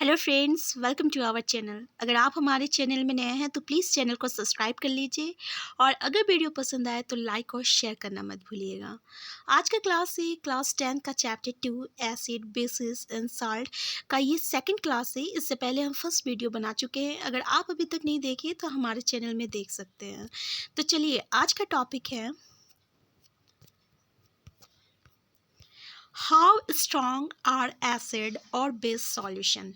Hello friends, welcome to our channel. अगर आप हमारे चैनल में नए हैं तो प्लीज़ चैनल को सब्सक्राइब कर लीजिए और अगर वीडियो पसंद आए तो लाइक और शेयर करना मत भूलिएगा। आज का क्लास है क्लास 10 का chapter 2 acid basis and salt का ये सेकंड क्लास है। इससे पहले हम फर्स्ट वीडियो बना चुके हैं। अगर आप अभी तक नहीं देखे तो हमारे चैनल में देख सकते हैं। तो चलिए, आज का टॉपिक है हाउ स्ट्रॉन्ग आर एसिड और बेस सॉल्यूशन।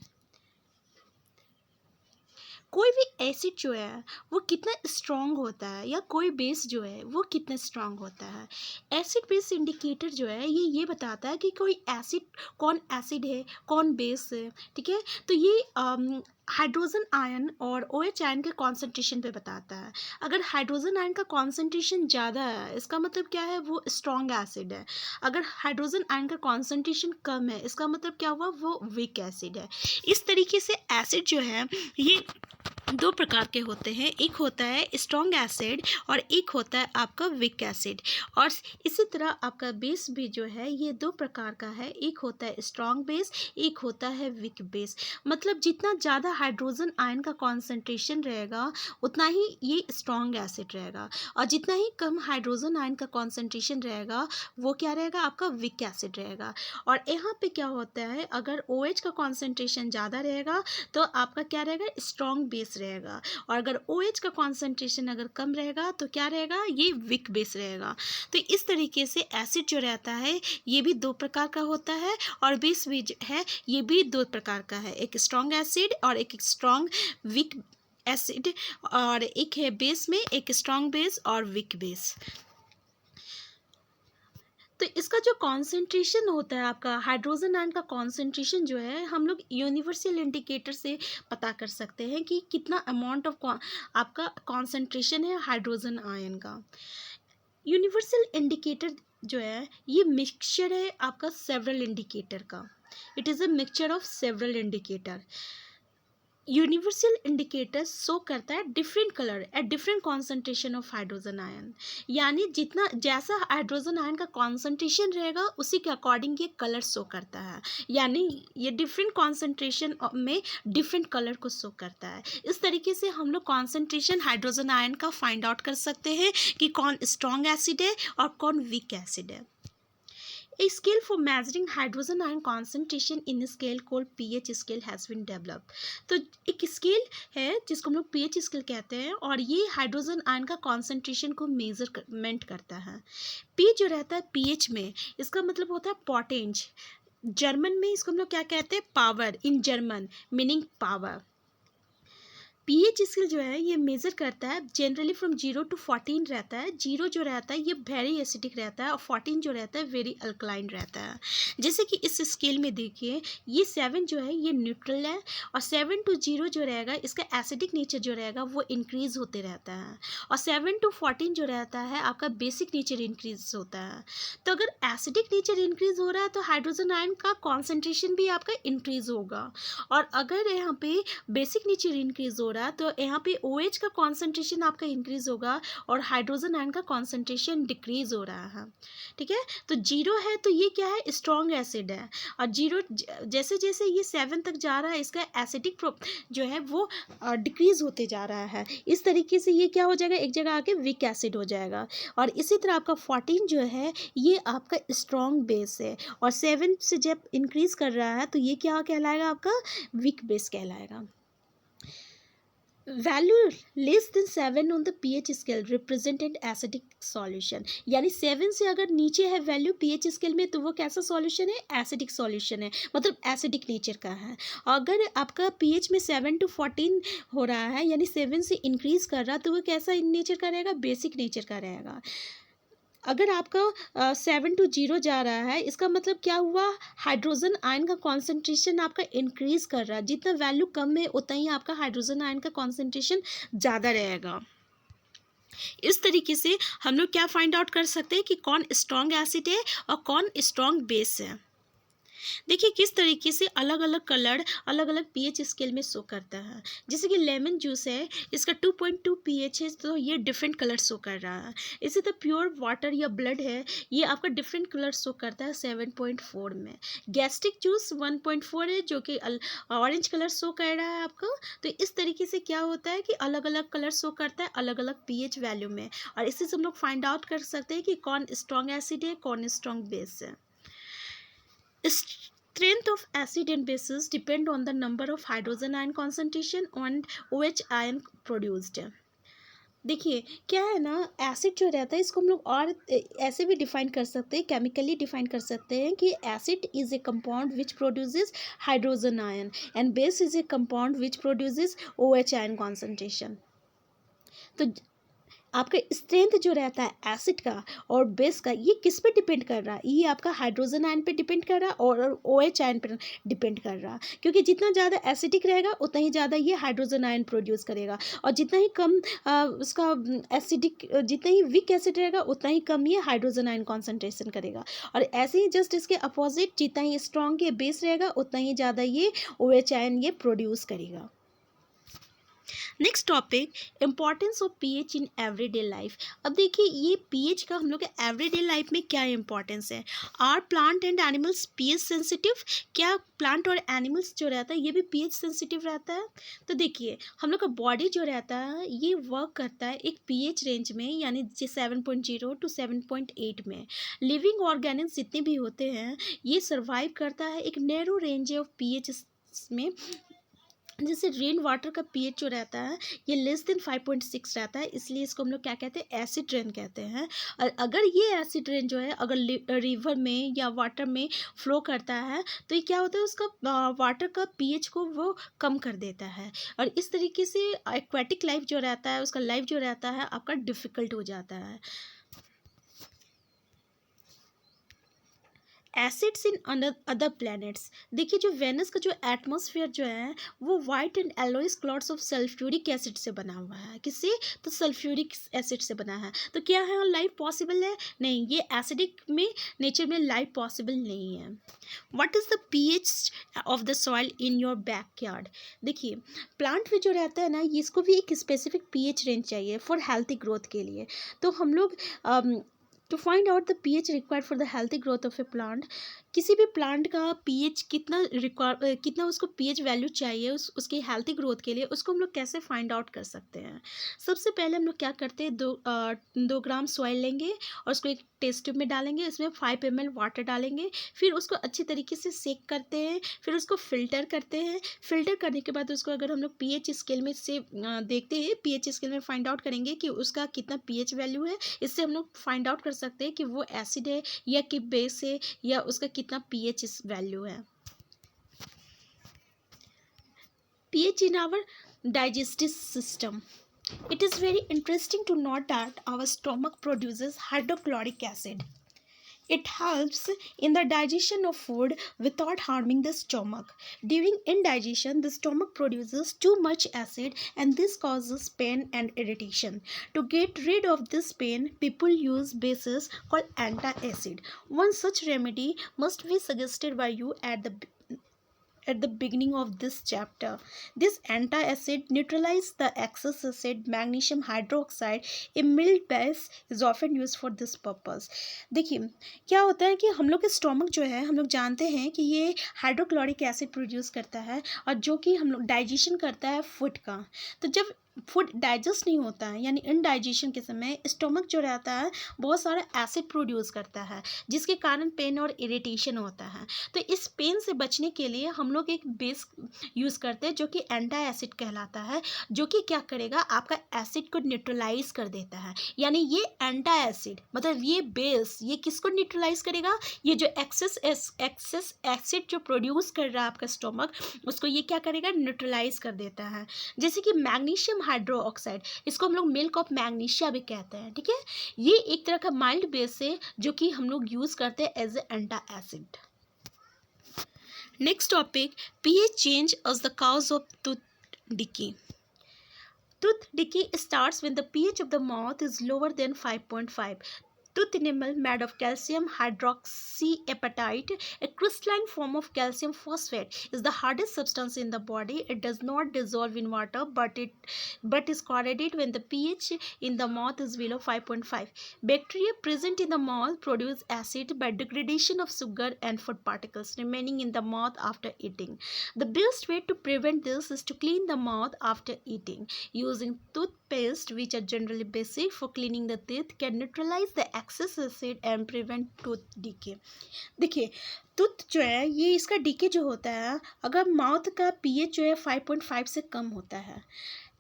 कोई भी एसिड जो है वो कितना स्ट्रॉन्ग होता है या कोई बेस जो है वो कितना स्ट्रॉन्ग होता है। एसिड बेस इंडिकेटर जो है ये बताता है कि कोई एसिड है, कौन बेस है। ठीक है, तो ये हाइड्रोजन आयन और OH आयन के कॉन्सेंट्रेशन पे बताता है। अगर हाइड्रोजन आयन का कॉन्सेंट्रेशन ज़्यादा है इसका मतलब क्या है, वो स्ट्रॉन्ग एसिड है। अगर हाइड्रोजन आयन का कॉन्सेंट्रेशन कम है इसका मतलब क्या हुआ, वो वीक एसिड है। इस तरीके से एसिड जो है ये दो प्रकार के होते हैं, एक होता है स्ट्रॉन्ग एसिड और एक होता है आपका वीक एसिड। और इसी तरह आपका बेस भी जो है ये दो प्रकार का है, एक होता है स्ट्रॉन्ग बेस, एक होता है वीक बेस। मतलब जितना ज़्यादा हाइड्रोजन आयन का कॉन्सेंट्रेशन रहेगा उतना ही ये स्ट्रॉन्ग एसिड रहेगा, और जितना ही कम हाइड्रोजन आयन का कॉन्सेंट्रेशन रहेगा वो क्या रहेगा, आपका वीक एसिड रहेगा। और यहाँ पे क्या होता है, अगर OH का कॉन्सेंट्रेशन ज़्यादा रहेगा तो आपका क्या रहेगा, स्ट्रॉन्ग बेस रहेगा। और अगर OH का कॉन्सेंट्रेशन अगर कम रहेगा तो क्या रहेगा, ये वीक बेस रहेगा। तो इस तरीके से एसिड जो रहता है ये भी दो प्रकार का होता है और बेस भी जो है ये भी दो प्रकार का है, एक स्ट्रॉन्ग एसिड और एक स्ट्रॉन्ग वीक एसिड, और एक है बेस में एक स्ट्रॉन्ग बेस और वीक बेस। तो इसका जो कॉन्सेंट्रेशन होता है, आपका हाइड्रोजन आयन का कॉन्सेंट्रेशन जो है हम लोग यूनिवर्सल इंडिकेटर से पता कर सकते हैं कि कितना अमाउंट ऑफ आपका कॉन्सेंट्रेशन है हाइड्रोजन आयन का। यूनिवर्सल इंडिकेटर जो है ये मिक्सचर है आपका सेवरल इंडिकेटर का। It is a mixture of several indicator. Universal indicator show करता है different colour at different concentration of hydrogen ion. यानी जितना जैसा हाइड्रोजन आयन का कॉन्सेंट्रेशन रहेगा उसी के अकॉर्डिंग ये कलर शो करता है। यानी ये डिफरेंट कॉन्सेंट्रेशन में डिफरेंट कलर को शो करता है। इस तरीके से हम लोग कॉन्सेंट्रेशन हाइड्रोजन आयन का फाइंड आउट कर सकते हैं कि कौन स्ट्रॉन्ग एसिड है और कौन वीक एसिड है। A scale for measuring hydrogen ion concentration in a scale called pH scale has been developed। तो एक स्केल है जिसको हम लोग pH स्केल कहते हैं और ये हाइड्रोजन आयन का कॉन्सेंट्रेशन को मेजरमेंट करता है। P जो रहता है pH में, इसका मतलब होता है पोटेंज। जर्मन में इसको हम लोग क्या कहते हैं, power, in German meaning power. PH scale जो है ये मेज़र करता है जनरली फ्रॉम 0 to 14 रहता है। 0 जो रहता है ये वेरी एसिडिक रहता है और 14 जो रहता है वेरी अल्कलाइन रहता है। जैसे कि इस स्केल में देखिए ये 7 जो है ये न्यूट्रल है और 7 to 0 जो रहेगा इसका एसिडिक नेचर जो रहेगा वो इंक्रीज होते रहता है, और 7 to 14 जो रहता है आपका बेसिक नेचर इंक्रीज होता है। तो अगर एसिडिक नेचर इंक्रीज हो रहा है तो हाइड्रोजन आयन का कॉन्सेंट्रेशन भी आपका इंक्रीज होगा, और अगर यहाँ पे बेसिक नेचर इंक्रीज हो रहा है तो यहाँ पे OH का कॉन्सेंट्रेशन आपका इंक्रीज होगा और हाइड्रोजन आयन का कॉन्सेंट्रेशन डिक्रीज हो रहा है। ठीक है, तो 0 है तो ये क्या है, स्ट्रॉन्ग एसिड है, और 0 जैसे जैसे ये 7 तक जा रहा है इसका एसिडिक जो है वो डिक्रीज होते जा रहा है। इस तरीके से ये क्या हो जाएगा, एक जगह आके वीक एसिड हो जाएगा। और इसी तरह आपका 14 जो है ये आपका स्ट्रॉन्ग बेस है, और 7 से जब इंक्रीज कर रहा है तो ये क्या कहलाएगा, आपका वीक बेस कहलाएगा। Value less than 7 on the pH scale represented acidic solution. यानी 7 से अगर नीचे है वैल्यू पीएच स्केल में तो वो कैसा सॉल्यूशन है, एसिडिक सॉल्यूशन है, मतलब एसिडिक नेचर का है। अगर आपका पीएच में 7 to 14 हो रहा है यानी 7 से इंक्रीज कर रहा है तो वो कैसा नेचर का रहेगा, बेसिक नेचर का रहेगा। अगर आपका 7 to 0 जा रहा है इसका मतलब क्या हुआ, हाइड्रोजन आयन का कॉन्सेंट्रेशन आपका इंक्रीज कर रहा है। जितना वैल्यू कम है उतना ही आपका हाइड्रोजन आयन का कॉन्सेंट्रेशन ज़्यादा रहेगा। इस तरीके से हम लोग क्या फाइंड आउट कर सकते हैं कि कौन स्ट्रॉन्ग एसिड है और कौन स्ट्रॉन्ग बेस है। देखिए किस तरीके से अलग अलग कलर अलग अलग पीएच स्केल में शो करता है। जैसे कि लेमन जूस है, इसका 2.2 पीएच है, तो ये डिफरेंट कलर शो कर रहा है। इसी तरह प्योर वाटर या ब्लड है, ये आपका डिफरेंट कलर शो करता है 7.4 में। गैस्ट्रिक जूस 1.4 है, जो कि ऑरेंज कलर शो कर रहा है आपको। तो इस तरीके से क्या होता है कि अलग अलग कलर शो करता है अलग अलग पीएच वैल्यू में, और इससे हम लोग फाइंड आउट कर सकते हैं कि कौन स्ट्रॉन्ग एसिड है, कौन स्ट्रॉन्ग बेस है। Strength of acid and bases depend on the number of hydrogen ion concentration and OH ion produced. देखिए क्या है ना, एसिड जो रहता है इसको हम लोग और ऐसे भी डिफाइन कर सकते हैं, केमिकली डिफाइन कर सकते हैं कि acid is a compound which produces hydrogen ion and base is a compound which produces OH ion concentration. तो आपका स्ट्रेंथ जो रहता है एसिड का और बेस का, ये किस पे डिपेंड कर रहा है? ये आपका हाइड्रोजन आयन पे डिपेंड कर रहा है और OH आयन पे डिपेंड कर रहा है, क्योंकि जितना ज़्यादा एसिडिक रहेगा उतना ही ज़्यादा ये हाइड्रोजन आयन प्रोड्यूस करेगा, और जितना ही कम उसका एसिडिक, जितना ही वीक एसिड रहेगा उतना ही कम ये हाइड्रोजन आयन कॉन्सेंट्रेशन करेगा। और ऐसे ही जस्ट इसके अपोजिट, जितना ही स्ट्रॉन्ग ये बेस रहेगा उतना ही ज़्यादा ये OH आयन ये प्रोड्यूस करेगा। Next topic, importance of pH in everyday life. अब देखिए ये पीएच का हम लोग के एवरीडे लाइफ में क्या इंपॉर्टेंस है। Are plant and animals pH sensitive? क्या प्लांट और एनिमल्स जो रहता है ये भी पीएच सेंसिटिव रहता है? तो देखिए हम लोग का बॉडी जो रहता है ये वर्क करता है एक पीएच रेंज में, यानी 7.0 टू 7.8 में। लिविंग ऑर्गेनिज्म जितने भी होते हैं ये सर्वाइव करता है एक नैरो रेंज ऑफ पीएच में। जैसे रेन वाटर का पीएच जो रहता है ये लेस देन 5.6 रहता है, इसलिए इसको हम लोग क्या कहते हैं, एसिड रेन कहते हैं। और अगर ये एसिड रेन जो है अगर रिवर में या वाटर में फ्लो करता है तो ये क्या होता है, उसका वाटर का पीएच को वो कम कर देता है, और इस तरीके से एक्वेटिक लाइफ जो रहता है उसका लाइफ जो रहता है आपका डिफ़िकल्ट हो जाता है। Acids in other planets. देखिए जो वेनस का जो एटमॉस्फेयर जो है वो white and yellowish clouds of sulphuric acid से बना हुआ है। किससे? तो सल्फ्यूरिक एसिड से बना है। तो क्या है, लाइफ पॉसिबल है? नहीं, ये एसिडिक में नेचर में लाइफ पॉसिबल नहीं है। What is the pH of the soil in your backyard? देखिए प्लांट में जो रहता है ना, इसको भी एक स्पेसिफिक पीएच रेंज चाहिए फॉर हेल्थी ग्रोथ के लिए। तो हम लोग to find out the pH required for the healthy growth of a plant, किसी भी प्लांट का पीएच कितना उसको पीएच वैल्यू चाहिए उसकी हेल्थी ग्रोथ के लिए, उसको हम लोग कैसे फाइंड आउट कर सकते हैं। सबसे पहले हम लोग क्या करते हैं, 2 ग्राम सॉइल लेंगे और उसको एक टेस्ट ट्यूब में डालेंगे, इसमें 5 ml वाटर डालेंगे, फिर उसको अच्छी तरीके से सेक करते हैं, फिर उसको फिल्टर करते हैं। फिल्टर करने के बाद उसको अगर हम लोग पीएच स्केल में से देखते हैं, पीएच स्केल में फाइंड आउट करेंगे कि उसका कितना पीएच वैल्यू है, इससे हम लोग फाइंड आउट कर सकते हैं कि वो एसिड है या कि बेस है या उसका कितना पीएच वैल्यू है। PH in our digestive system. It is very interesting to note that our stomach produces hydrochloric acid. It helps in the digestion of food without harming the stomach. During indigestion, the stomach produces too much acid and this causes pain and irritation. To get rid of this pain, people use bases called antacid. One such remedy must be suggested by you at the beginning of this chapter. This antacid neutralizes the excess acid. Magnesium hydroxide, a mild base, is often used for this purpose. देखिए क्या होता है कि हम लोग के stomach जो है, हम लोग जानते हैं कि ये हाइड्रोक्लोरिक एसिड प्रोड्यूस करता है और जो कि हम लोग डाइजेशन करता है फूड का। तो जब फूड डाइजेस्ट नहीं होता है यानी इनडाइजेशन के समय स्टोमक जो रहता है बहुत सारा एसिड प्रोड्यूस करता है, जिसके कारण पेन और इरिटेशन होता है। तो इस पेन से बचने के लिए हम लोग एक बेस यूज़ करते हैं जो कि एंटा एसिड कहलाता है, जो कि क्या करेगा, आपका एसिड को न्यूट्रलाइज कर देता है। यानी ये एंटा एसिड मतलब ये बेस ये किसको न्यूट्रलाइज करेगा, ये जो एक्सेस एसिड जो प्रोड्यूस कर रहा है आपका स्टोमक, उसको ये क्या करेगा, न्यूट्रलाइज कर देता है। जैसे कि मैग्नीशियम हाइड्रोक्साइड, इसको हम लोग मिल्क ऑफ मैग्नीशिया भी कहते हैं। ठीक है, ये एक तरह का माइल्ड बेस है जो कि हम लोग यूज़ करते हैं as a antacid. Next topic, pH change as the cause of tooth decay. Tooth decay starts when the pH of the mouth is lower than 5.5. tooth enamel made of calcium hydroxyapatite, a crystalline form of calcium phosphate, is the hardest substance in the body. It does not dissolve in water, but is corroded when the pH in the mouth is below 5.5. Bacteria present in the mouth produce acid by degradation of sugar and food particles remaining in the mouth after eating. The best way to prevent this is to clean the mouth after eating. Using toothpaste, which are generally basic for cleaning the teeth, can neutralize the excess acid and prevent tooth decay. देखिए, tooth जो है ये इसका DK जो होता है अगर mouth का पीएच जो है 5.5 से कम होता है।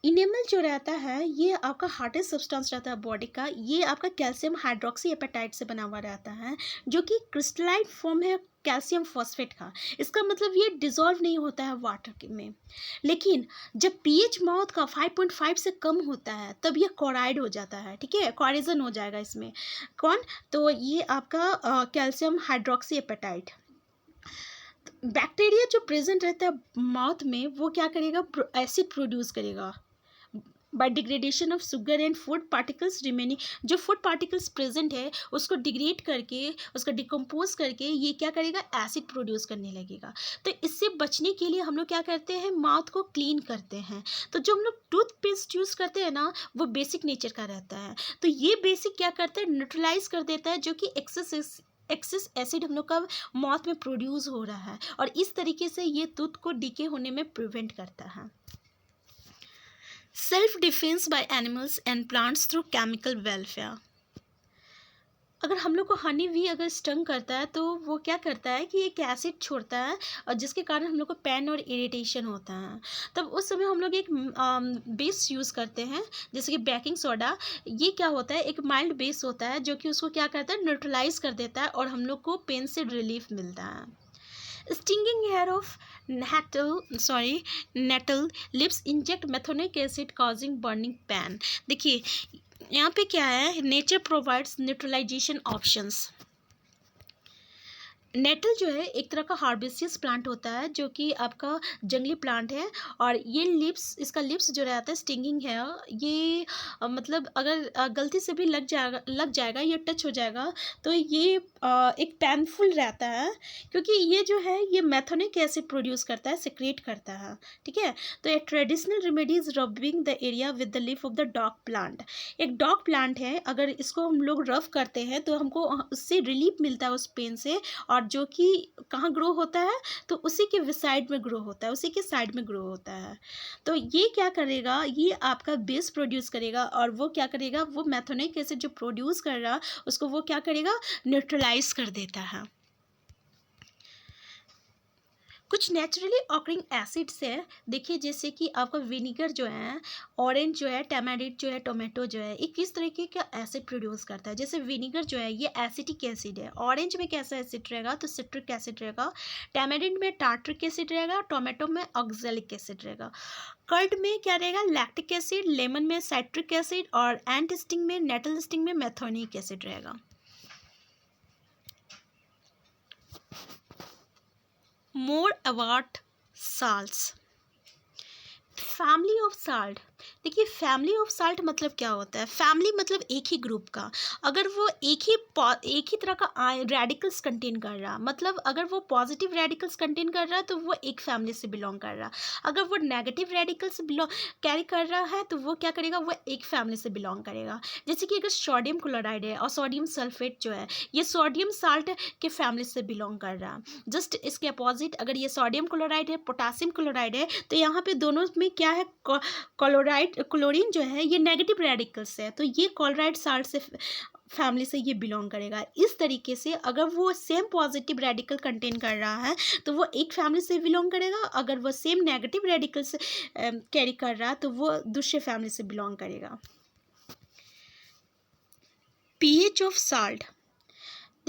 इनेमल जो रहता है ये आपका हार्डेस्ट सब्सटेंस रहता है बॉडी का, ये आपका कैल्शियम हाइड्रोक्सी एपेटाइट से बना हुआ रहता है जो कि क्रिस्टलाइन फॉर्म है कैल्शियम फॉस्फेट का। इसका मतलब ये डिजॉल्व नहीं होता है वाटर में। लेकिन जब पीएच माउथ का 5.5 से कम होता है तब ये क्लोराइड हो जाता है, ठीक है, क्लोराइजन हो जाएगा इसमें। कौन? तो ये आपका कैल्शियम हाइड्रोक्सी एपेटाइट। बैक्टीरिया जो प्रेजेंट रहता है माउथ में वो क्या करेगा? एसिड प्रोड्यूस करेगा by degradation of sugar and food particles remaining. जो फूड पार्टिकल्स प्रेजेंट है उसको डिग्रेड करके, उसका डिकम्पोज करके ये क्या करेगा? एसिड प्रोड्यूस करने लगेगा। तो इससे बचने के लिए हम लोग क्या करते हैं? माउथ को क्लीन करते हैं। तो जो हम लोग टूथपेस्ट यूज़ करते हैं ना वो बेसिक नेचर का रहता है। तो ये बेसिक क्या करता है? न्यूट्रलाइज कर देता है जो कि एक्सेस एसिड हम लोग का माउथ में प्रोड्यूस हो रहा है और इस तरीके से ये टूथ को डीके होने में प्रिवेंट करता है। Self defence by animals and plants through chemical welfare. अगर हम लोग को हनी भी अगर स्टंग करता है तो वो क्या करता है कि एक एसिड छोड़ता है और जिसके कारण हम लोग को पेन और इरिटेशन होता है। तब उस समय हम लोग एक बेस यूज़ करते हैं जैसे कि बेकिंग सोडा। ये क्या होता है? एक माइल्ड बेस होता है जो कि उसको क्या करता है? न्यूट्रलाइज कर देता है और हम लोग को पेन से रिलीफ मिलता है। Stinging hair of nettle lips inject methonic acid causing burning pain। देखिए यहाँ पे क्या है? Nature provides neutralisation options. Nettle जो है एक तरह का हार्बेसियस प्लांट होता है जो कि आपका जंगली प्लांट है और ये लिप्स, इसका लिप्स जो रहता है स्टिंगिंग है ये मतलब अगर गलती से भी लग जाएगा ये टच हो जाएगा तो ये एक पेनफुल रहता है क्योंकि ये जो है ये मेथोनिक एसिड प्रोड्यूस करता है, सिक्रेट करता है, ठीक है। तो एक traditional remedies rubbing the area with the leaf of the dog plant. एक डॉग प्लांट है, अगर इसको हम लोग रफ करते हैं तो हमको उससे रिलीफ मिलता है उस पेन से, और जो कि कहाँ ग्रो होता है? तो उसी के साइड में ग्रो होता है, उसी के साइड में ग्रो होता है। तो ये क्या करेगा? ये आपका बेस प्रोड्यूस करेगा और वो क्या करेगा? वो मेथोनिक एसिड जो प्रोड्यूस कर रहा उसको वो क्या करेगा? न्यूट्रलाइज कर देता है। कुछ नेचुरली ऑकरिंग एसिड्स है, देखिए जैसे कि आपका विनीगर जो है, ऑरेंज जो है, टैमारिंड जो है, टोमेटो जो है, ये किस तरीके का एसिड प्रोड्यूस करता है। जैसे विनीगर जो है ये एसिटिक एसिड है, ऑरेंज में कैसा एसिड रहेगा? तो सिट्रिक एसिड रहेगा, टैमारिंड में टार्ट्रिक एसिड रहेगा, टोमेटो में ऑक्जेलिक एसिड रहेगा, कर्ड में क्या रहेगा? लैक्टिक एसिड, लेमन में साइट्रिक एसिड और एंट स्टिंग में, नेटल स्टिंग में मेथोनिक एसिड रहेगा। More about salts. Family of salt. देखिए फैमिली ऑफ साल्ट मतलब क्या होता है? फैमिली मतलब एक ही ग्रुप का, अगर वो एक ही तरह का रेडिकल्स कंटेन कर रहा, मतलब अगर वो पॉजिटिव रेडिकल्स कंटेन कर रहा है तो वो एक फैमिली से बिलोंग कर रहा, अगर वो नेगेटिव रेडिकल्स कैरी कर रहा है तो वो क्या करेगा? वो एक फैमिली से बिलोंग करेगा। जैसे कि अगर सोडियम क्लोराइड है और सोडियम सल्फेट जो है ये सोडियम साल्ट के फैमिली से बिलोंग कर रहा। जस्ट इसके अपोजिट अगर ये सोडियम क्लोराइड है, पोटासियम क्लोराइड है, तो यहाँ पे दोनों में क्या है? क्लोरीन जो है ये नेगेटिव रेडिकल्स है, तो ये क्लोराइड साल्ट से फैमिली से ये बिलोंग करेगा। इस तरीके से अगर वो सेम पॉजिटिव रेडिकल कंटेन कर रहा है तो वो एक फैमिली से बिलोंग करेगा, अगर वो सेम नेगेटिव रेडिकल्स कैरी कर रहा है तो वो दूसरे फैमिली से बिलोंग करेगा। PH of salt.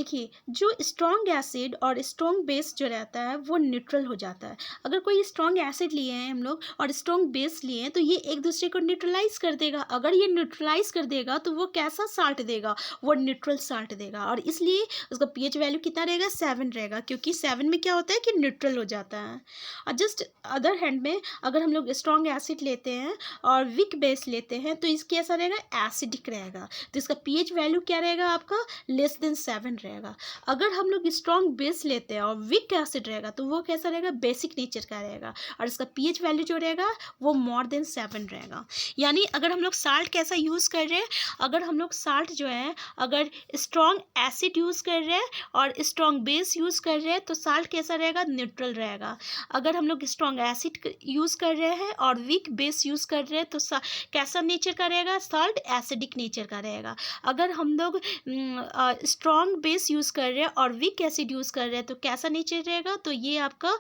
देखिए जो स्ट्रॉन्ग एसिड और स्ट्रॉन्ग बेस जो रहता है वो न्यूट्रल हो जाता है। अगर कोई स्ट्रॉन्ग एसिड लिए हैं हम लोग और स्ट्रॉन्ग बेस लिए हैं तो ये एक दूसरे को न्यूट्रलाइज कर देगा। अगर ये न्यूट्रलाइज कर देगा तो वो कैसा साल्ट देगा, वो न्यूट्रल साल्ट देगा, और इसलिए उसका पीएच वैल्यू कितना रहेगा, 7 रहेगा, क्योंकि 7 में क्या होता है कि न्यूट्रल हो जाता है। और जस्ट अदर हैंड में अगर हम लोग स्ट्रॉन्ग एसिड लेते हैं और वीक बेस लेते हैं तो इसके ऐसा रहेगा, एसिडिक रहेगा, तो इसका पीएच वैल्यू क्या रहेगा आपका, <7 रहेगा। अगर हम लोग स्ट्रॉन्ग बेस लेते हैं और वीक एसिड रहेगा तो वो कैसा रहेगा, बेसिक नेचर का रहेगा, और इसका पीएच वैल्यू जो रहेगा वो <7 रहेगा। यानी अगर हम लोग साल्ट कैसा यूज़ कर रहे हैं, अगर हम लोग साल्ट जो है अगर स्ट्रॉन्ग एसिड यूज़ कर रहे हैं और स्ट्रॉन्ग बेस यूज़ कर रहे हैं तो साल्ट कैसा रहेगा, न्यूट्रल रहेगा। अगर हम लोग स्ट्रॉन्ग एसिड यूज़ कर रहे हैं और वीक बेस यूज़ कर रहे हैं तो कैसा नेचर का रहेगा, साल्ट एसिडिक नेचर का रहेगा। अगर हम लोग स्ट्रॉन्ग बेस यूज़ कर रहे हैं और वीक एसिड यूज़ कर रहे हैं तो कैसा नेचर रहेगा, तो ये आपका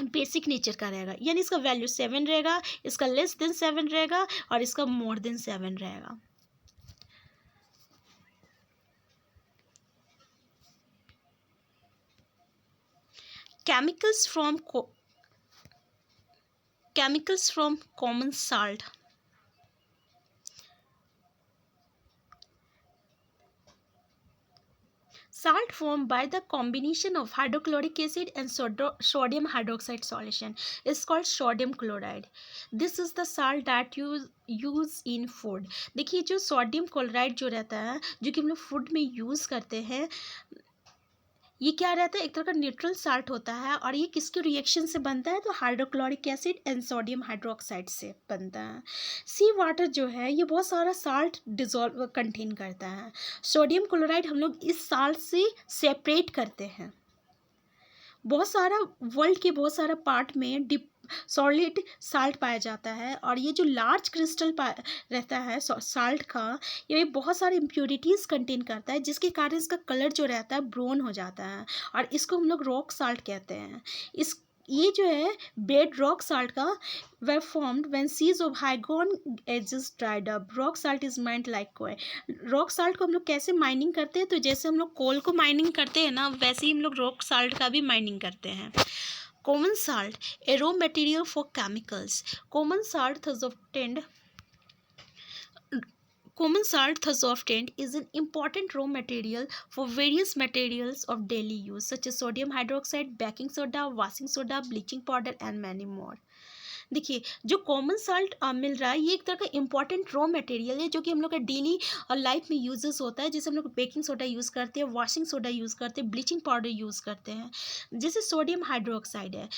बेसिक नेचर का रहेगा। यानी इसका वैल्यू 7 रहेगा, इसका <7 रहेगा और इसका <7 रहेगा। chemicals from chemicals from common salt. Salt formed by the combination of hydrochloric acid and sodium hydroxide solution is called sodium chloride. This is the salt that you use in food. देखिए जो sodium chloride जो रहता है, जो कि हम लोग food में यूज़ करते हैं, ये क्या रहता है, एक तरह का न्यूट्रल साल्ट होता है, और ये किसके रिएक्शन से बनता है, तो hydrochloric acid and sodium hydroxide से बनता है। सी वाटर जो है ये बहुत सारा साल्ट डिजॉल्व कंटेन करता है। सोडियम क्लोराइड हम लोग इस साल्ट से सेपरेट करते हैं। बहुत सारा वर्ल्ड के बहुत सारा पार्ट में सॉलिड साल्ट पाया जाता है, और ये जो लार्ज क्रिस्टल रहता है साल्ट का, ये बहुत सारे इम्प्योरिटीज़ कंटेन करता है, जिसके कारण इसका कलर जो रहता है ब्राउन हो जाता है, और इसको हम लोग रॉक साल्ट कहते हैं। ये जो है बेड रॉक साल्ट का were formed when seas of hygone edges dried up. Rock salt is mined like coal. Rock salt को हम लोग कैसे माइनिंग करते हैं, तो जैसे हम लोग कोल को माइनिंग करते हैं ना, वैसे ही हम लोग रॉक साल्ट का भी माइनिंग करते हैं। Common salt, a raw material for chemicals. Common salt thus obtained is an important raw material for various materials of daily use such as sodium hydroxide, baking soda, washing soda, bleaching powder and many more. देखिए जो common salt मिल रहा है ये एक तरह का important raw material है, जो कि हम लोग का डेली लाइफ में यूजेस होता है। जैसे हम लोग बेकिंग सोडा यूज़ करते हैं, वॉशिंग सोडा यूज़ करते हैं, ब्लीचिंग पाउडर यूज़ करते हैं। जैसे सोडियम हाइड्रोक्साइड है,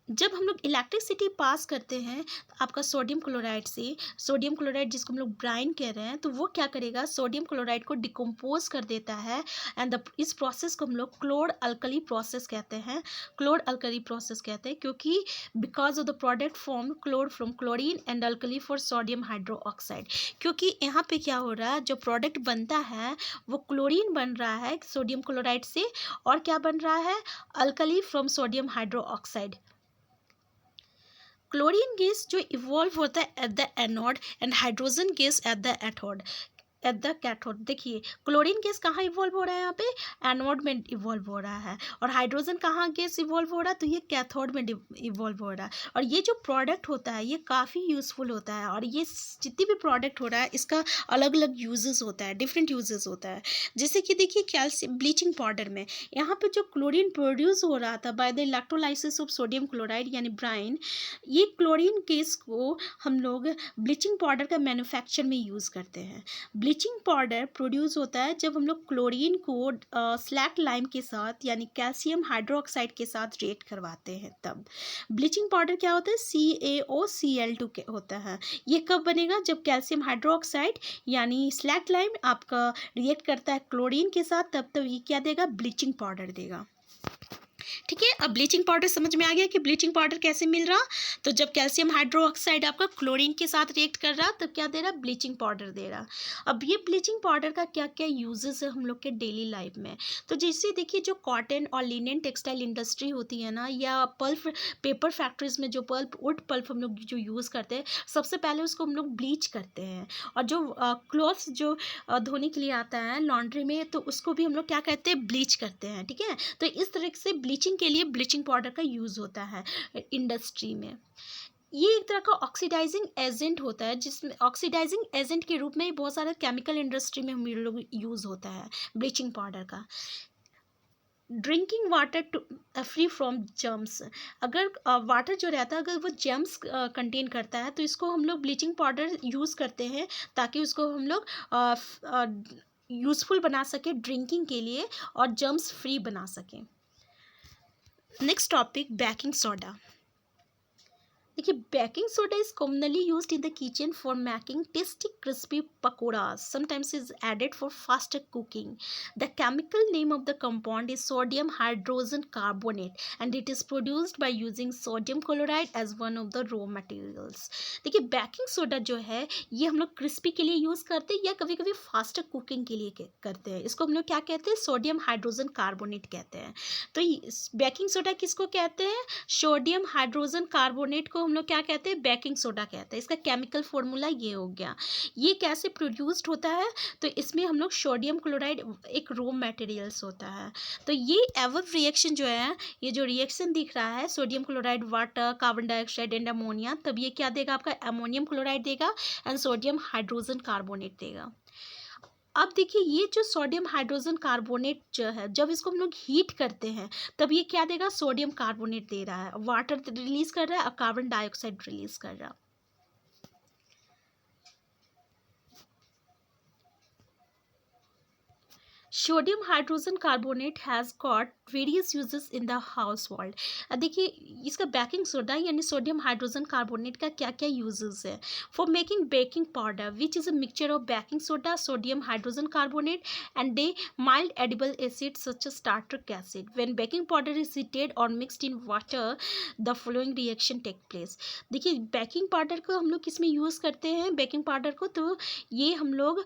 जब हम लोग इलेक्ट्रिसिटी पास करते हैं आपका सोडियम क्लोराइड से, सोडियम क्लोराइड जिसको हम लोग ब्राइन कह रहे हैं, तो वो क्या करेगा, सोडियम क्लोराइड को डिकम्पोज कर देता है, एंड इस प्रोसेस को हम लोग क्लोर अल्कली प्रोसेस कहते हैं। क्लोर अल्कली प्रोसेस कहते हैं क्योंकि because of the product form chlor from chlorine and alkali for sodium hydroxide, क्योंकि यहाँ पे क्या हो रहा है, जो प्रोडक्ट बनता है वो क्लोरीन बन रहा है सोडियम क्लोराइड से, और क्या बन रहा है, alkali from sodium hydroxide. Chlorine gas जो इवॉल्व होता है at the anode and hydrogen gas at the cathode. देखिए क्लोरीन गैस कहाँ इवॉल्व हो रहा है, यहाँ पे एनोड में इवॉल्व हो रहा है, और हाइड्रोजन कहाँ गैस इवॉल्व हो रहा है, तो ये कैथोड में इवॉल्व हो रहा है। और ये जो प्रोडक्ट होता है ये काफ़ी यूज़फुल होता है, और ये जितनी भी प्रोडक्ट हो रहा है इसका अलग अलग यूजेस होता है, डिफरेंट यूजेस होता है। जैसे कि देखिए कैल्शियम ब्लीचिंग पाउडर में यहाँ पे जो क्लोरीन प्रोड्यूस हो रहा था by the electrolysis of sodium chloride यानी ब्राइन, ये क्लोरीन गैस को हम लोग ब्लीचिंग पाउडर का मैन्युफैक्चर में यूज़ करते हैं। ब्लीचिंग पाउडर प्रोड्यूस होता है जब हम लोग क्लोरीन को स्लैक लाइम के साथ यानी कैल्शियम हाइड्रोक्साइड के साथ रिएक्ट करवाते हैं, तब ब्लीचिंग पाउडर क्या होता है, CaOCl2 के होता है। ये कब बनेगा, जब कैल्शियम हाइड्रोक्साइड यानी स्लैक लाइम आपका रिएक्ट करता है क्लोरीन के साथ, तब तो ये क्या देगा, ब्लीचिंग पाउडर देगा। ठीक है। अब ब्लीचिंग पाउडर समझ में आ गया कि ब्लीचिंग पाउडर कैसे मिल रहा। तो जब कैल्शियम हाइड्रोक्साइड आपका क्लोरीन के साथ रिएक्ट कर रहा तब क्या दे रहा, ब्लीचिंग पाउडर दे रहा। अब ये ब्लीचिंग पाउडर का क्या क्या यूजेस है हम लोग के डेली लाइफ में। तो जैसे देखिए जो कॉटन और लिनन टेक्सटाइल इंडस्ट्री होती है ना, या पल्प पेपर फैक्ट्रीज में जो पल्प वुड पल्प हम लोग जो यूज़ करते हैं, सबसे पहले उसको हम लोग ब्लीच करते हैं। और जो क्लॉथ्स जो धोने के लिए आता है लॉन्ड्री में, तो उसको भी हम लोग क्या कहते हैं, ब्लीच करते हैं। ठीक है। तो इस तरह से ब्लीचिंग के लिए ब्लीचिंग पाउडर का यूज़ होता है इंडस्ट्री में। ये एक तरह का ऑक्सीडाइजिंग एजेंट होता है, जिसमें ऑक्सीडाइजिंग एजेंट के रूप में बहुत सारा केमिकल इंडस्ट्री में हम लोग यूज़ होता है ब्लीचिंग पाउडर का। Drinking water to free from germs. अगर वाटर जो रहता है अगर वो जर्म्स कंटेन करता है, तो इसको हम लोग ब्लीचिंग पाउडर यूज़ करते हैं ताकि उसको हम लोग यूज़फुल बना सके ड्रिंकिंग के लिए और जर्म्स फ्री बना सकें। Next topic, baking soda. देखिए baking soda is commonly used in the kitchen for making tasty crispy pakoras, sometimes is added for faster cooking. The chemical name of the compound is sodium hydrogen carbonate and it is produced by using sodium chloride as one of the raw materials. देखिए baking soda जो है ये हम लोग crispy के लिए use करते हैं या कभी कभी फास्टर कुकिंग के लिए करते हैं। इसको हम लोग क्या कहते हैं, सोडियम हाइड्रोजन कार्बोनेट कहते हैं। तो बेकिंग सोडा किसको कहते हैं, सोडियम हाइड्रोजन कार्बोनेट को हम लोग क्या कहते हैं, बेकिंग सोडा कहते हैं। इसका केमिकल फॉर्मूला ये हो गया। ये कैसे प्रोड्यूस्ड होता है, तो इसमें हम लोग सोडियम क्लोराइड एक रॉ मटेरियल्स होता है। तो ये एवर रिएक्शन जो है, ये जो रिएक्शन दिख रहा है sodium chloride water carbon dioxide and ammonia, तब ये क्या देगा आपका, अमोनियम क्लोराइड देगा एंड सोडियम हाइड्रोजन कार्बोनेट देगा। अब देखिए ये जो सोडियम हाइड्रोजन कार्बोनेट जो है, जब इसको हम लोग हीट करते हैं तब ये क्या देगा, सोडियम कार्बोनेट दे रहा है, वाटर रिलीज कर रहा है और कार्बन डाइऑक्साइड रिलीज कर रहा है। Sodium hydrogen carbonate has got various uses in the household. देखिए इसका बेकिंग सोडा यानी सोडियम हाइड्रोजन कार्बोनेट का क्या क्या यूजेस है। For making baking powder which is a mixture of baking soda, sodium hydrogen carbonate and a mild edible acid such as tartaric acid. When baking powder is heated और mixed in water the following reaction take place. देखिए baking powder को हम लोग किस में use करते हैं, baking powder को, तो ये हम लोग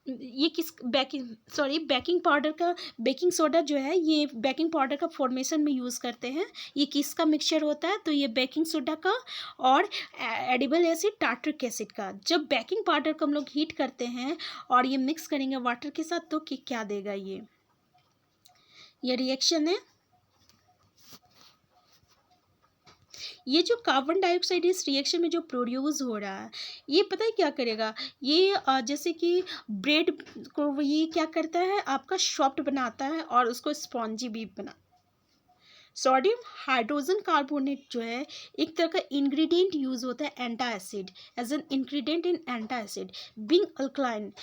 ये किस बेकिंग पाउडर का, बेकिंग सोडा जो है ये बेकिंग पाउडर का फॉर्मेशन में यूज़ करते हैं। ये किसका मिक्सचर होता है, तो ये बेकिंग सोडा का और एडिबल एसिड टार्ट्रिक एसिड का। जब बेकिंग पाउडर को हम लोग हीट करते हैं और ये मिक्स करेंगे वाटर के साथ, तो क्या देगा, ये रिएक्शन है। ये जो कार्बन डाइऑक्साइड इस रिएक्शन में जो प्रोड्यूस हो रहा है, ये पता है क्या करेगा, ये जैसे कि ब्रेड को ये क्या करता है, आपका सॉफ्ट बनाता है और उसको स्पॉन्जी भी बना। सोडियम हाइड्रोजन कार्बोनेट जो है एक तरह का इंग्रेडिएंट यूज होता है antacid, as an ingredient in antacid being alkaline.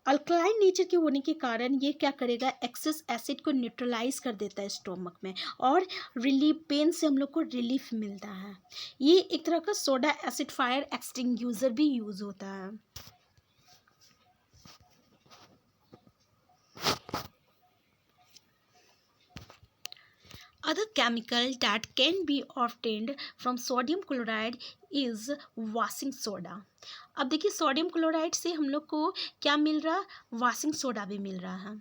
Alkaline nature के होने के कारण ये क्या करेगा, एक्सेस एसिड को न्यूट्रलाइज कर देता है स्टोमक में और रिलीफ, पेन से हम लोग को रिलीफ मिलता है। ये एक तरह का सोडा एसिड फायर एक्सटिंग्यूजर भी यूज होता है। Other chemical that can be obtained from sodium chloride is washing soda। अब देखिए सोडियम क्लोराइड से हम लोग को क्या मिल रहा, वॉशिंग सोडा भी मिल रहा है।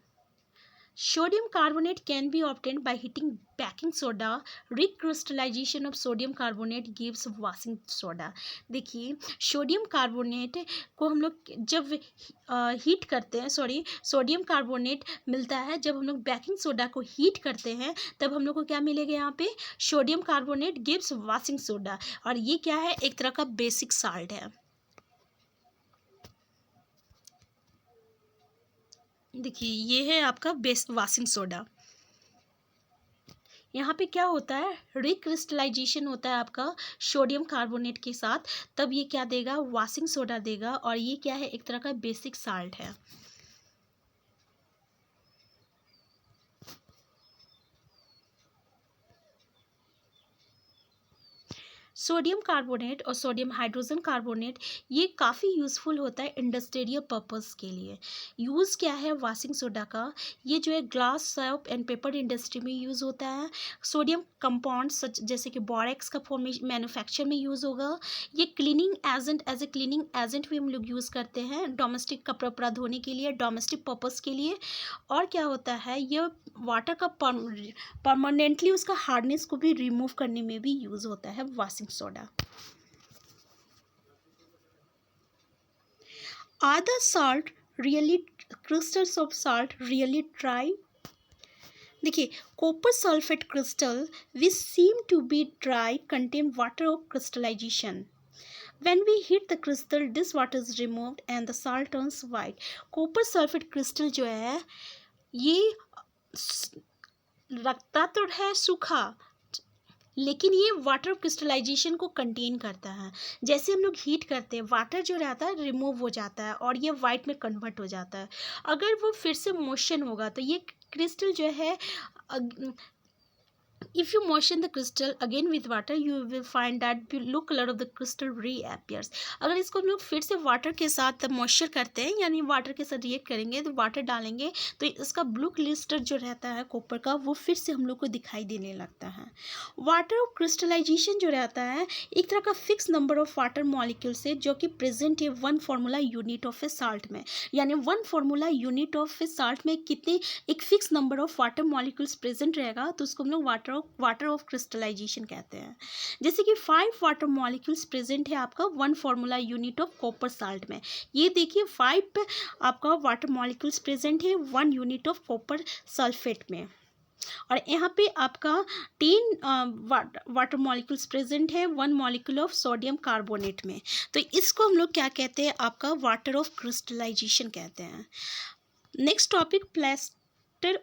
Sodium carbonate can be obtained by heating baking soda. Recrystallization of sodium carbonate gives washing soda। देखिए सोडियम कार्बोनेट को हम लोग जब हीट करते हैं, सोडियम कार्बोनेट मिलता है जब हम लोग बेकिंग सोडा को हीट करते हैं, तब हम लोग को क्या मिलेगा, यहाँ पे sodium carbonate gives washing soda. और ये क्या है, एक तरह का बेसिक साल्ट है। देखिए ये है आपका बेस वॉशिंग सोडा। यहाँ पे क्या होता है, रिक्रिस्टलाइजेशन होता है आपका सोडियम कार्बोनेट के साथ, तब ये क्या देगा, वॉशिंग सोडा देगा। और ये क्या है, एक तरह का बेसिक साल्ट है। सोडियम कार्बोनेट और सोडियम हाइड्रोजन कार्बोनेट ये काफ़ी यूज़फुल होता है इंडस्ट्रियल पर्पस के लिए। यूज़ क्या है वाशिंग सोडा का, ये जो है glass soap and paper industry में यूज़ होता है। सोडियम कंपाउंड सच जैसे कि बोरेक्स का फॉर्मेशन मैन्युफैक्चर में यूज़ होगा। ये cleaning agent as a cleaning agent भी हम लोग यूज़ करते हैं डोमेस्टिक कपड़ा उपड़ा धोने के लिए, डोमेस्टिक पर्पस के लिए। और क्या होता है ये वाटर का परमानेंटली उसका हार्डनेस को भी रिमूव करने में भी यूज़ होता है washing soda. Are the salt really crystals of salt really dry? देखिए, copper sulphate crystal which seem to be dry contain water of crystallisation. When we heat the crystal, this water is removed and the salt turns white. Copper sulphate crystal जो है ये रखता तो है सूखा, लेकिन ये वाटर क्रिस्टलाइजेशन को कंटेन करता है। जैसे हम लोग हीट करते हैं वाटर जो रहता है रिमूव हो जाता है और ये वाइट में कन्वर्ट हो जाता है। अगर वो फिर से मोशन होगा तो ये क्रिस्टल जो है if you moisten the crystal again with water you will find that blue color of the crystal reappears। अगर इसको हम लोग फिर से वाटर के साथ मॉइस्चर करते हैं यानी वाटर के साथ रिएक्ट करेंगे तो वाटर डालेंगे तो इसका ब्लू क्रिस्टल जो रहता है कॉपर का वो फिर से हम लोग को दिखाई देने लगता है। वाटर ऑफ क्रिस्टलाइजेशन जो रहता है एक तरह का fix number of water molecules है जो कि प्रेजेंट है one formula unit of A salt में, यानी one formula unit of A salt में कितने एक fix number of water molecules present रहेगा तो उसको हम लोग वाटर ऑफ क्रिस्टलाइजेशन कहते हैं। जैसे कि 5 वाटर मॉलिक्यूल्स प्रेजेंट है आपका one formula unit of copper salt में। ये देखिए 5 आपका वाटर मॉलिक्यूल्स प्रेजेंट है 1 यूनिट ऑफ कॉपर सल्फेट में, और यहाँ पे आपका 10 वाटर मॉलिक्यूल्स प्रेजेंट है 1 मॉलिक्यूल ऑफ सोडियम कार्बोनेट में। तो इसको हम लोग क्या कहते हैं आपका वाटर ऑफ क्रिस्टलाइजेशन कहते हैं। Next topic plaster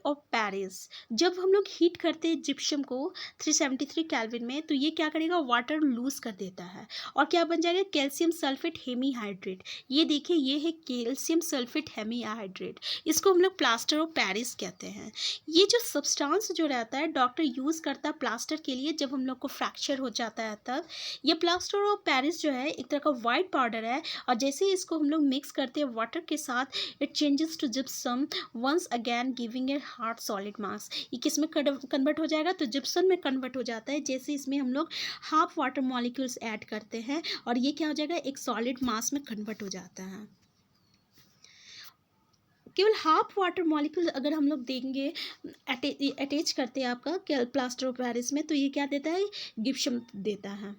of Paris. जब हम लोग हीट करते हैं जिप्सम को 373 केल्विन में तो ये क्या करेगा वाटर लूज कर देता है और क्या बन जाएगा कैल्शियम सल्फेट हेमीहाइड्रेट। ये देखिए ये है कैल्शियम सल्फेट हेमीहाइड्रेट, इसको हम लोग प्लास्टर ऑफ पेरिस कहते हैं। ये जो सब्सटेंस जो रहता है डॉक्टर यूज़ करता है प्लास्टर के लिए जब हम लोग को फ्रैक्चर हो जाता है तब। ये प्लास्टर ऑफ पेरिस जो है एक तरह का वाइट पाउडर है और जैसे इसको हम लोग मिक्स करते हैं वाटर के साथ it changes to gypsum once again giving a hard solid mass. ये किस में कन्वर्ट हो जाएगा तो जिप्सम में कन्वर्ट हो जाता है। जैसे इसमें हम लोग हाफ वाटर मॉलिक्यूल्स ऐड करते हैं और ये क्या हो जाएगा एक सॉलिड मास में कन्वर्ट हो जाता है। केवल हाफ वाटर मॉलिक्यूल अगर हम लोग देंगे अटैच करते हैं आपका प्लास्टर ऑफ पेरिस में तो ये क्या देता है जिप्सम देता है।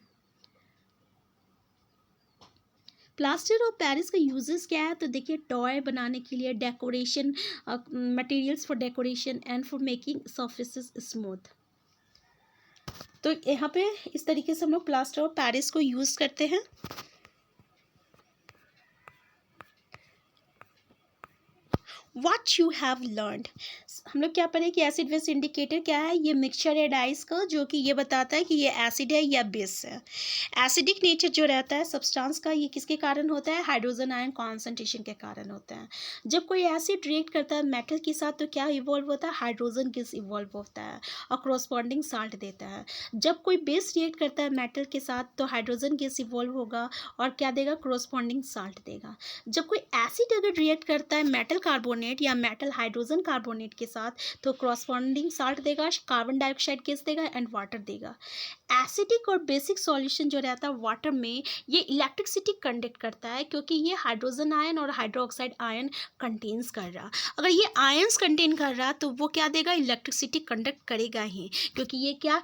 प्लास्टर ऑफ पेरिस का यूजेस क्या है तो देखिए टॉय बनाने के लिए, decoration materials for decoration and for making surfaces smooth. तो यहाँ पे इस तरीके से हम लोग प्लास्टर ऑफ पेरिस को यूज़ करते हैं। What you have learned, हम लोग क्या पढ़े कि एसिड बेस इंडिकेटर क्या है, ये मिक्सचर है डाइस का जो कि ये बताता है कि ये एसिड है या बेस है। एसिडिक नेचर जो रहता है सब्सटेंस का ये किसके कारण होता है हाइड्रोजन आयन कॉन्सेंट्रेशन के कारण होता है। जब कोई एसिड रिएक्ट करता है मेटल के साथ तो क्या इवॉल्व होता है हाइड्रोजन गैस इवॉल्व होता है और क्रॉसबॉन्डिंग साल्ट देता है। जब कोई बेस रिएक्ट करता है मेटल के साथ तो हाइड्रोजन गैस इवॉल्व होगा और क्या देगा क्रॉसबॉन्डिंग साल्ट देगा। जब कोई एसिड अगर रिएक्ट करता है मेटल कार्बोनेट या मेटल हाइड्रोजन कार्बोनेट के साथ तो क्रॉसबॉन्डिंग साल्ट देगा, कार्बन डाइऑक्साइड गैस देगा एंड वाटर देगा। एसिडिक और बेसिक सॉल्यूशन जो रहता है वाटर में ये इलेक्ट्रिसिटी कंडक्ट करता है क्योंकि ये हाइड्रोजन आयन और हाइड्रोक्साइड आयन कंटेन्स कर रहा। अगर ये आयंस कंटेन कर रहा तो वो क्या देगा इलेक्ट्रिसिटी कंडक्ट करेगा ही क्योंकि ये क्या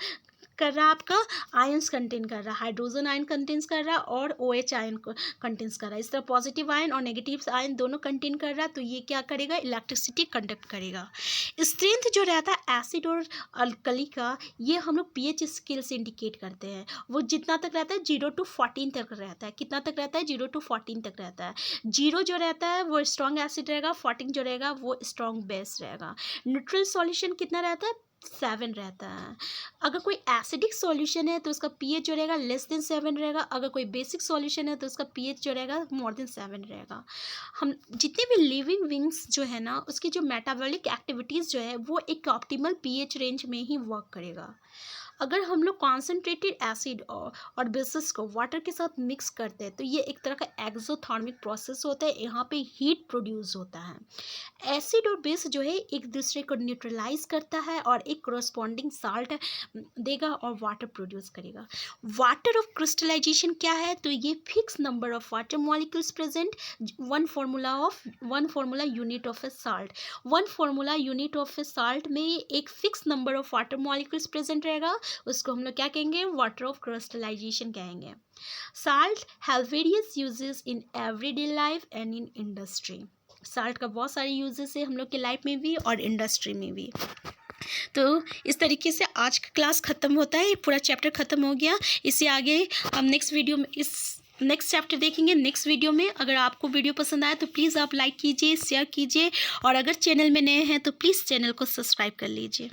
कर रहा है आपका आयंस कंटेन कर रहा है, हाइड्रोजन आयन कंटेन्स कर रहा है और OH आयन कंटेन्स कर रहा है। इस तरह पॉजिटिव आयन और नेगेटिव आयन दोनों कंटेन कर रहा है तो ये क्या करेगा इलेक्ट्रिसिटी कंडक्ट करेगा। स्ट्रेंथ जो रहता है एसिड और अल्कली का ये हम लोग pH स्केल से इंडिकेट करते हैं। वो जितना तक रहता है 0 to 14 तक रहता है। कितना तक रहता है 0 to 14 तक रहता है। 0 जो रहता है वो स्ट्रॉन्ग एसिड रहेगा, 14 जो रहेगा वो स्ट्रॉन्ग बेस रहेगा। न्यूट्रल सॉल्यूशन कितना रहता है 7 रहता है। अगर कोई एसिडिक सॉल्यूशन है तो उसका pH जो रहेगा लेस देन 7 रहेगा। अगर कोई बेसिक सॉल्यूशन है तो उसका pH जो रहेगा मोर देन 7 रहेगा। हम जितने भी लिविंग विंग्स जो है ना उसकी जो मेटाबॉलिक एक्टिविटीज़ जो है वो एक ऑप्टिमल pH रेंज में ही वर्क करेगा। अगर हम लोग कॉन्सेंट्रेटेड एसिड और बेसिस को वाटर के साथ मिक्स करते हैं तो ये एक तरह का एक्सोथर्मिक प्रोसेस होता है, यहाँ पे हीट प्रोड्यूस होता है। एसिड और बेस जो है एक दूसरे को न्यूट्रलाइज करता है और एक कोरस्पॉन्डिंग साल्ट देगा और वाटर प्रोड्यूस करेगा। वाटर ऑफ क्रिस्टलाइजेशन क्या है, तो ये fix number of water molecules present, one formula unit of A salt. One formula unit of A salt में एक fix number of water molecules present रहेगा, उसको हम लोग क्या कहेंगे, वाटर ऑफ क्रिस्टलाइजेशन कहेंगे। Salt have various uses in everyday life and in industry. Salt का बहुत सारे यूजेस है हम लोग के लाइफ में भी और इंडस्ट्री में भी। तो इस तरीके से आज का क्लास ख़त्म होता है, पूरा चैप्टर ख़त्म हो गया। इससे आगे हम नेक्स्ट वीडियो में नेक्स्ट चैप्टर देखेंगे नेक्स्ट वीडियो में। अगर आपको वीडियो पसंद आए तो प्लीज़ आप लाइक कीजिए, शेयर कीजिए और अगर चैनल में नए हैं तो प्लीज़ चैनल को सब्सक्राइब कर लीजिए।